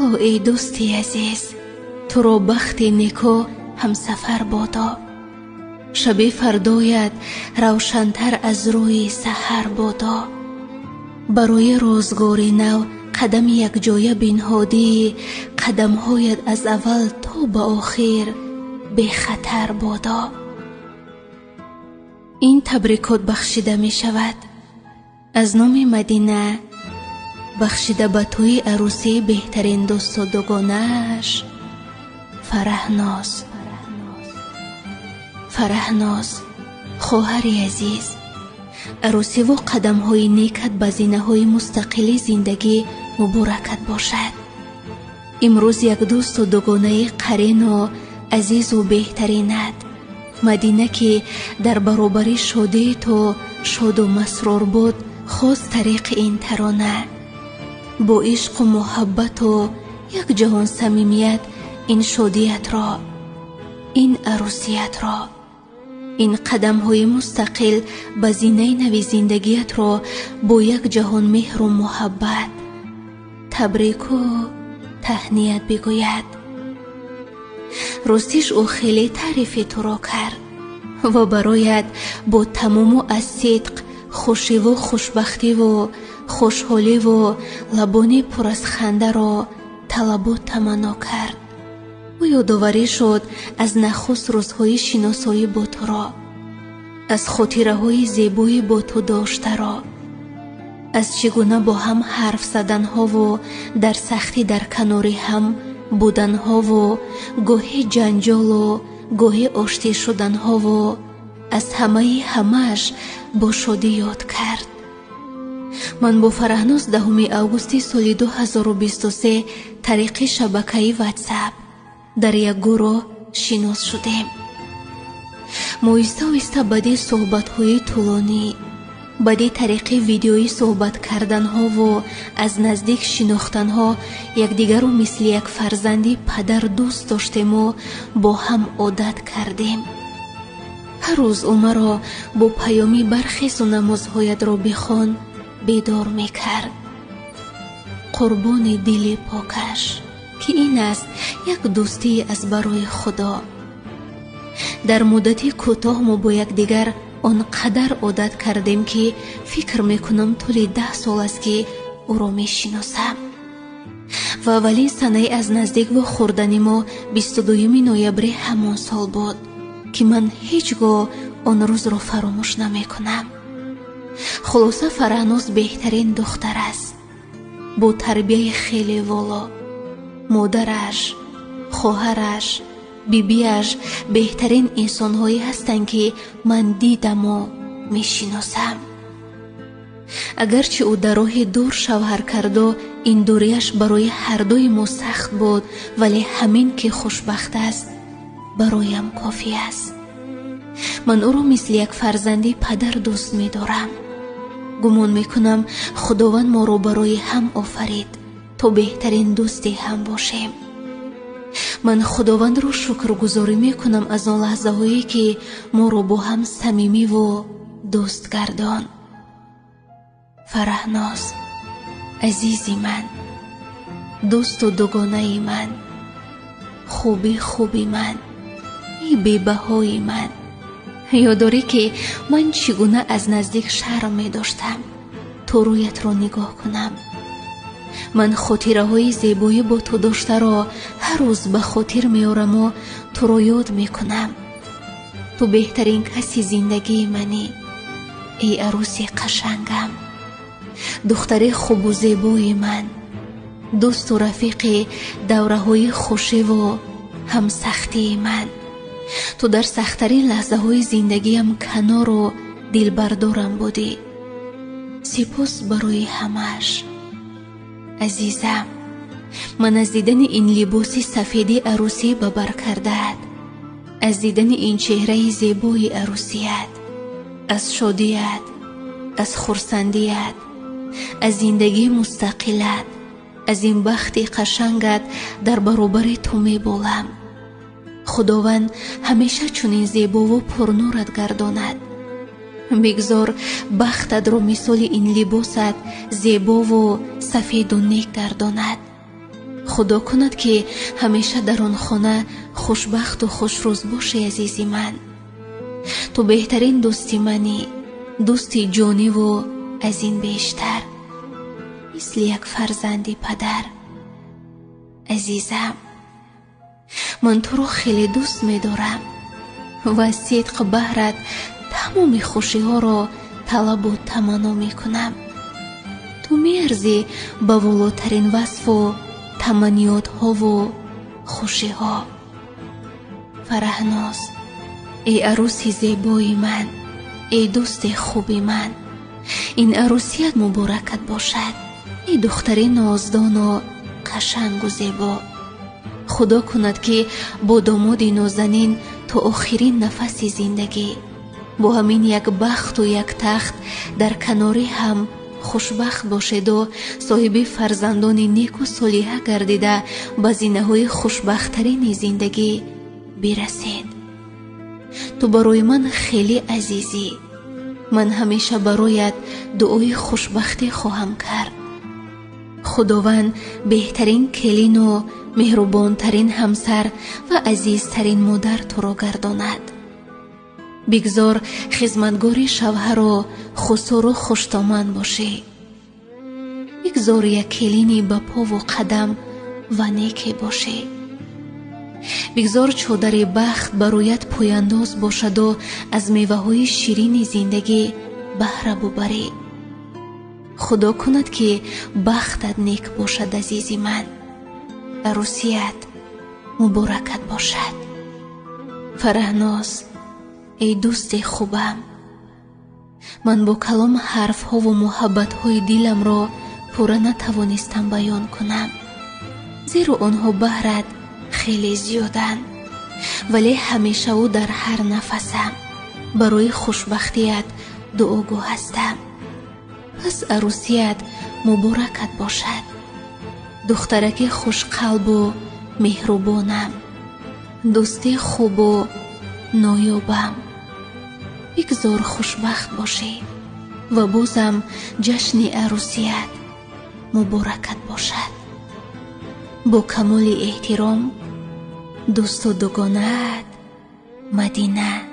الو ای دوستی عزیز، تو را بخت نیکو همسفر بادا. شب فردایت روشن‌تر از روی سحر بادا. برای روزگاری نو قدم یک جایه بنهادی، قدم‌هایت از اول تا به آخر بی خطر بادا. این تبریکات بخشیده می شود از نام مدینه، بخشیده به توی عروسی بهترین دوست و دوگانه‌اش فرهناز. فرهناز خواهری عزیز، عروسی و قدم‌های نیکت به زینه‌های مستقلی زندگی مبارکت باشد. امروز یک دوست و دوگانه قرین و عزیز و بهترینت، مدینه که در برابری شادی تو شاد و مسرور بود، خواست طریق این ترانه با عشق و محبت و یک جهان صمیمیت این شادیت را، این عروسیت را، این قدم های مستقل به زینه نوی زندگیت را با یک جهان مهر و محبت تبریک و تهنیت بگوید. راستیش او خیلی تعریف تو را کرد و برایت با تمام و از صدق خوشی و خوشبختی و خوشحالی و لبانی پر از خنده را طلب و تمنا کرد و یادآوری شد از نخست روزهای شناسایی با تو را، از خاطره های زیبایی با تو داشته را، از چگونه با هم حرف زدن ها و در سختی در کنار هم بودن ها و گاهی جنجال و گاهی آشتی شدن ها و از همه‌اش با شادی یاد کرد. من با فرهناز 10 آگوست سال 2023 طریق شبکه واتساپ در یک گروه شناس شدیم. ما ایستا بعد صحبت های طولانی، بعد طریق ویدیویی صحبت کردن ها و از نزدیک شناختن ها یکدیگر رو مثل یک فرزندی پدر دوست داشتیم و با هم عادت کردیم. هر روز او مرا با پیامی برخیز و نمازهایت را بخوان بیدار میکرد. قربان دل پاکش که این است یک دوستی از برای خدا. در مدتی کوتاه ما با یک دیگر آنقدر عادت کردیم که فکر میکنم طول 10 سال است که او را میشناسم. و اولین سنه از نزدیک و خوردن ما 22 نوامبر همان سال بود که من هیچگاه آن روز را فراموش نمیکنم. خلاصه فرهناز بهترین دختر است، با تربیه خیلی والا. مادرش، خواهرش، بیبیش بهترین انسان‌هایی هستند که من دیدم و میشناسم. اگرچه او در راه دور شوهر کرد و این دوریش برای هر دوی ما سخت بود، ولی همین که خوشبخت است برایم کافی است. من او را مثل یک فرزندی پدر دوست می‌دارم. گمان میکنم خداوند ما را برای هم آفرید تا بهترین دوستی هم باشیم. من خداوند را شکرگزاری میکنم از آن لحظه هایی که ما را با هم صمیمی و دوست گردان. فرهناز عزیزی من، دوست و دوگانه من، خوبی من، ای بی‌بهای من. یاداری که من چگونه از نزدیک شرم می داشتم تو رویت را نگاه کنم. من خاطره های زیبایی با تو داشته را هر روز به خاطر میارم و تو را یاد میکنم. تو بهترین کسی زندگی منی، ای عروسی قشنگم، دختر خوب و زیبای من، دوست و رفیق دوره های خوشی و هم سختی من. تو در سخت‌ترین لحظه های زندگیم کنار و دلبردارم بودی. سپاس برای همش عزیزم. من از دیدن این لباسی سفیدی عروسی به بر کرده‌ات، از دیدن این چهره زیبای عروسیت، از شادیت، از خرسندیت، از زندگی مستقلت، از این بخت قشنگت در برابر تو می‌بالم. خداوند همیشه چنین زیبا و پرنورت گرداند. بگذار بختت را مثال این لباست زیبا و سفید و نیک گرداند. خدا کند که همیشه در آن خانه خوشبخت و خوشروز باشی عزیزی من. تو بهترین دوستی منی، دوستی جانی و از این بیشتر، مثل یک فرزندی پدر. عزیزم، من تو رو خیلی دوست می دارم و از صدق بهرت تمام خوشی ها را طلب و تمنا می کنم. تو می ارزی به والاترین وصف و تمنیات ها و خوشی ها. فرهناز، ای عروسی زیبای من، ای دوست خوبی من، این عروسیت مبارکت باشد. ای دختری نازدان و قشنگ و زیبا. خدا کند که با دامادی نازنین تا آخرین نفس زندگی با همین یک بخت و یک تخت در کناری هم خوشبخت باشد و صاحب فرزندان نیک و صالحه گردیده به زینه‌های خوشبخت‌ترین زندگی برسید. تو برای من خیلی عزیزی. من همیشه برایت دعای خوشبختی خواهم کرد. خداوند بهترین کلین و مهربانترین همسر و عزیزترین مادر تو را گرداند. بگذار خدمتگاری شوهر و خسور و خوشتامن باشی. بگذار یک کلینی به پا و قدم و نیکی باشی. بگذار چادر بخت برایت پایانداز باشد و از میوه های شیرین زندگی بهره ببری. خدا کند که بختت نیک باشد عزیزی من. عروسیت مبارکت باشد. فرهناز، ای دوست خوبم، من با کلام حرف ها و محبت های دلم را پورا نتوانستم بیان کنم، زیرا آنها بهرت خیلی زیادند، ولی همیشه و در هر نفسم برای خوشبختیت دعاگو هستم. پس عروسیت مبارکت باشد. دخترک خوش قلب و مهربانم، دوستی خوب و نایابم. بگذار خوشبخت باشی و بازم جشن عروسیت مبارکت باشد. با کمال احترام، دوست و دوگانه‌ات، مدینه.